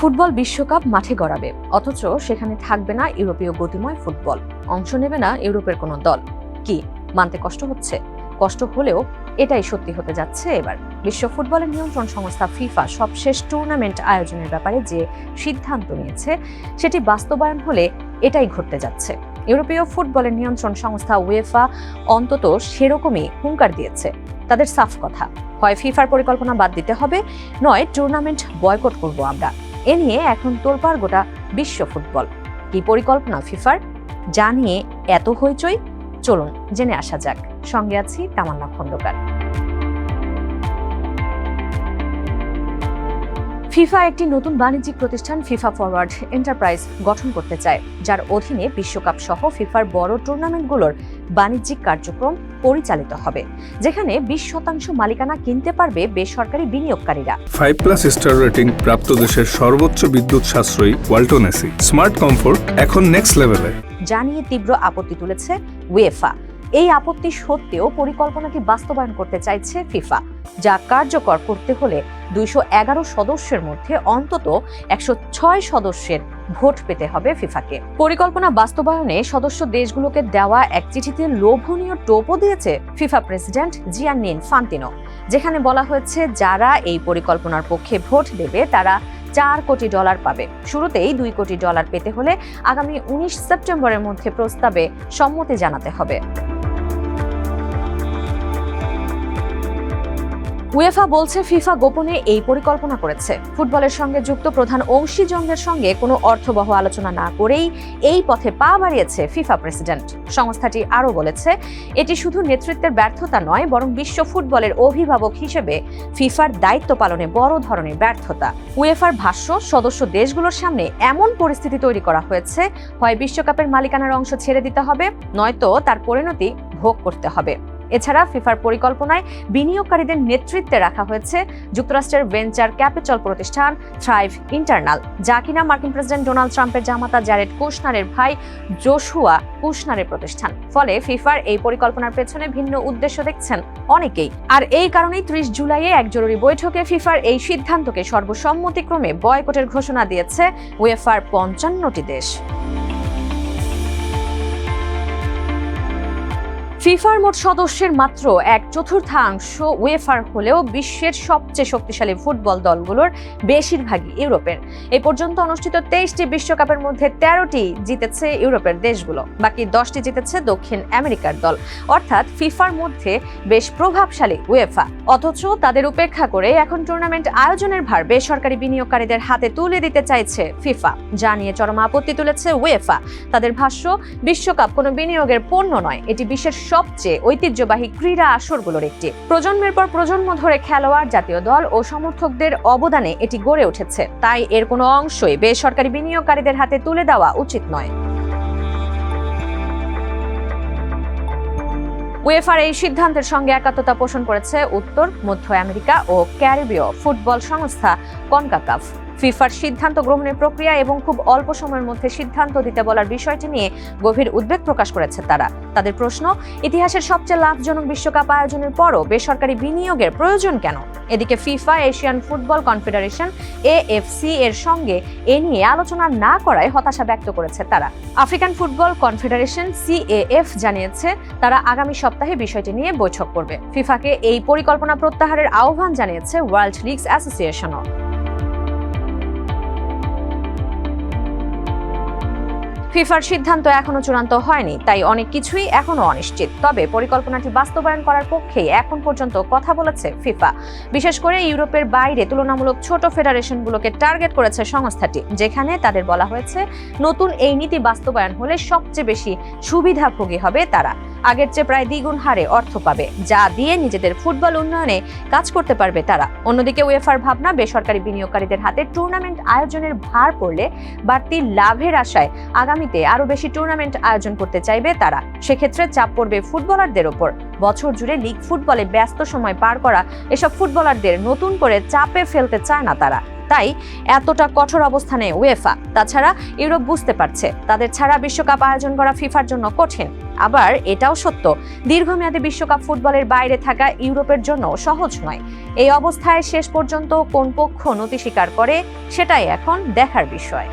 Football বিশ্বকাপ মাঠে গড়াবে, অথচ সেখানে থাকবে না ইউরোপীয় গতিময় ফুটবল, অংশ নেবে না ইউরোপের কোনো দল। কি মানতে কষ্ট হচ্ছে? কষ্ট হলেও এটাই সত্যি হতে যাচ্ছে এবার। বিশ্ব ফুটবলের নিয়ন্ত্রণ সংস্থা ফিফা সবশেষ টুর্নামেন্ট আয়োজনের ব্যাপারে যে সিদ্ধান্ত নিয়েছে সেটি বাস্তবায়ন হলে এটাই ঘটতে যাচ্ছে। ইউরোপীয় ফুটবলের নিয়ন্ত্রণ সংস্থা উয়েফা অন্তত সেরকমই হুঙ্কার দিয়েছে। তাদের সাফ কথা, হয় ফিফার পরিকল্পনা বাদ দিতে হবে, নয় টুর্নামেন্ট বয়কট করব আমরা। এ নিয়ে এখন তোলপাড় গোটা বিশ্ব ফুটবল। কি পরিকল্পনা ফিফার, যা নিয়ে এত হইচই? চলুন জেনে আসা যাক। সঙ্গে আছি তামান্না খন্দকার। ফিফা একটি নতুন বাণিজ্যিক প্রতিষ্ঠান ফিফা ফরওয়ার্ড এন্টারপ্রাইজ গঠন করতে চায়, যার অধীনে বিশ্বকাপ সহ ফিফার বড় টুর্নামেন্টগুলোর বাণিজ্যিক কার্যক্রম পরিচালিত হবে, যেখানে 20% মালিকানা কিনতে পারবে বেসরকারি বিনিয়োগকারীরা। 5+ স্টার রেটিং প্রাপ্ত দেশের সর্বোচ্চ বিদ্যুৎ সাশ্রয়ী ওয়ালটন এসি স্মার্ট কমফোর্ট এখন নেক্সট লেভেলে, যা নিয়ে তীব্র আপত্তি তুলেছে উয়েফা। এই আপত্তি সত্ত্বেও পরিকল্পনাটি বাস্তবায়ন করতে চাইছে ফিফা, যা কার্যকর করতে হলে 211 সদস্যের মধ্যে অন্তত 106 সদস্যের ভোট পেতে হবে ফিফাকে। পরিকল্পনা বাস্তবায়নে সদস্য দেশগুলোকে দেওয়া এক চিঠিতে লোভনীয় টোপও দিয়েছে ফিফা প্রেসিডেন্ট জিয়ান্নি ইনফান্তিনো, যেখানে বলা হয়েছে যারা এই পরিকল্পনার পক্ষে ভোট দেবে তারা $4 কোটি পাবে। শুরুতেই $2 কোটি পেতে হলে আগামী 19 সেপ্টেম্বরের মধ্যে প্রস্তাবে সম্মতি জানাতে হবে। উয়েফা বলছে ফিফা গোপনে এই পরিকল্পনা করেছে। ফুটবলের সঙ্গে যুক্ত প্রধান অংশীজনদের সঙ্গে কোনো অর্থবহ আলোচনা না করেই এই পথে পা বাড়িয়েছে ফিফা প্রেসিডেন্ট। সংস্থাটি আরও বলেছে এটি শুধু নেতৃত্বের ব্যর্থতা নয়, বরং বিশ্ব ফুটবলের অভিভাবক হিসেবে ফিফার দায়িত্ব পালনে বড় ধরনের ব্যর্থতা। উয়েফার ভাষ্য, সদস্য দেশগুলোর সামনে এমন পরিস্থিতি তৈরি করা হয়েছে, হয় বিশ্বকাপের মালিকানার অংশ ছেড়ে দিতে হবে, নয়তো তার পরিণতি ভোগ করতে হবে। এছাড়া ফিফার পরিকল্পনায় বিনিয়োগকারীদের নেতৃত্বে রাখা হয়েছে যুক্তরাষ্ট্রের ভেঞ্চার ক্যাপিটাল প্রতিষ্ঠান থ্রাইভ ইন্টারনাল, যা কিনা মার্কিন প্রেসিডেন্ট ডোনাল্ড ট্রাম্পের জামাতা জ্যারেড কুশনারের ভাই জোশুয়া কুশনারের প্রতিষ্ঠান। ফলে ফিফার এই পরিকল্পনার পেছনে ভিন্ন উদ্দেশ্য দেখছেন অনেকেই। আর এই কারণেই 30 জুলাইয়ে এক জরুরি বৈঠকে ফিফার এই সিদ্ধান্তকে সর্বসম্মতিক্রমে বয়কটের ঘোষণা দিয়েছে উয়েফার 55টি দেশ। ফিফার মোট সদস্যের মাত্র 1/4 উয়েফার হলেও বিশ্বের সবচেয়ে শক্তিশালী ফুটবল দলগুলোর বেশিরভাগই ইউরোপের। এই পর্যন্ত অনুষ্ঠিত 23টি বিশ্বকাপের মধ্যে 13টি জিতেছে ইউরোপের দেশগুলো, বাকি 10টি জিতেছে দক্ষিণ আমেরিকার দল। অর্থাৎ ফিফার মধ্যে বেশ প্রভাবশালী উয়েফা, অথচ তাদের উপেক্ষা করে এখন টুর্নামেন্ট আয়োজনের ভার বেসরকারি বিনিয়োগকারীদের হাতে তুলে দিতে চাইছে ফিফা, যা নিয়ে চরম আপত্তি তুলেছে উয়েফা। তাদের ভাষ্য, বিশ্বকাপ কোনো বিনিয়োগের পণ্য নয়, এটি বিশ্বের সবচেয়ে ঐতিহ্যবাহী ক্রীড়া আসরগুলোর একটি। প্রজন্মের পর প্রজন্ম ধরে খেলোয়াড়, জাতীয় দল ও সমর্থকদের অবদানে এটি গড়ে উঠেছে, তাই এর কোনো অংশই বেসরকারি বিনিয়োগকারীদের হাতে তুলে দেওয়া উচিত নয়। উয়েফার এই সিদ্ধান্তের সঙ্গে একাত্মতা পোষণ করেছে উত্তর, মধ্য আমেরিকা ও ক্যারিবীয় ফুটবল সংস্থা কনকাকাফ। ফিফার সিদ্ধান্ত গ্রহণের প্রক্রিয়া এবং খুব অল্প সময়ের মধ্যে সিদ্ধান্ত দিতে বলার বিষয়টি নিয়ে গভীর উদ্বেগ প্রকাশ করেছে তারা। তাদের প্রশ্ন, ইতিহাসের সবচেয়ে লাভজনক বিশ্বকাপ আয়োজনের পরও বেসরকারি বিনিয়োগের প্রয়োজন কেন? এদিকে FIFA Asian football confederation AFC এর সঙ্গে এ নিয়ে আলোচনা না করায় হতাশা ব্যক্ত করেছে তারা। আফ্রিকান ফুটবল কনফেডারেশন CAF জানিয়েছে তারা আগামী সপ্তাহে বিষয়টি নিয়ে বৈঠক করবে। ফিফাকে এই পরিকল্পনা প্রত্যাহারের আহ্বান জানিয়েছে ওয়ার্ল্ড লিগস অ্যাসোসিয়েশনও। ফিফার সিদ্ধান্ত এখনো চূড়ান্ত হয়নি, তাই অনেক কিছুই এখনো অনিশ্চিত। তবে পরিকল্পনাটি বাস্তবায়ন করার পক্ষেই এখন পর্যন্ত কথা বলেছে ফিফা। বিশেষ করে ইউরোপের বাইরে তুলনামূলক ছোট ফেডারেশনগুলোকে টার্গেট করেছে সংস্থাটি, যেখানে তাদের বলা হয়েছে নতুন এই নীতি বাস্তবায়ন হলে সবচেয়ে বেশি সুবিধাভোগী হবে তারা। আগের চেয়ে প্রায় দ্বিগুণ হারে অর্থ পাবে, যা দিয়ে নিজেদের ফুটবল উন্নয়নে কাজ করতে পারবে তারা। অন্যদিকে উয়েফার ভাবনা, বেসরকারি বিনিয়োগকারীদের হাতে টুর্নামেন্ট আয়োজনের ভার পড়লে বাড়তি লাভের আশায় আগামীতে আরো বেশি টুর্নামেন্ট আয়োজন করতে চাইবে তারা। সেক্ষেত্রে চাপ পড়বে ফুটবলারদের ওপর। বছর জুড়ে লিগ ফুটবলে ব্যস্ত সময় পার করা এসব ফুটবলারদের নতুন করে চাপে ফেলতে চায় না তারা। তাই এতটা কঠোর অবস্থানে উয়েফা। তাছাড়া ইউরোপ বুঝতে পারছে তাদের ছাড়া বিশ্বকাপ আয়োজন করা ফিফার জন্য কঠিন। আবার এটাও সত্য, দীর্ঘমেয়াদী বিশ্বকাপ ফুটবলের বাইরে থাকা ইউরোপের জন্য সহজ নয়। এই অবস্থায় শেষ পর্যন্ত কোন পক্ষ নতি স্বীকার করে সেটাই এখন দেখার বিষয়।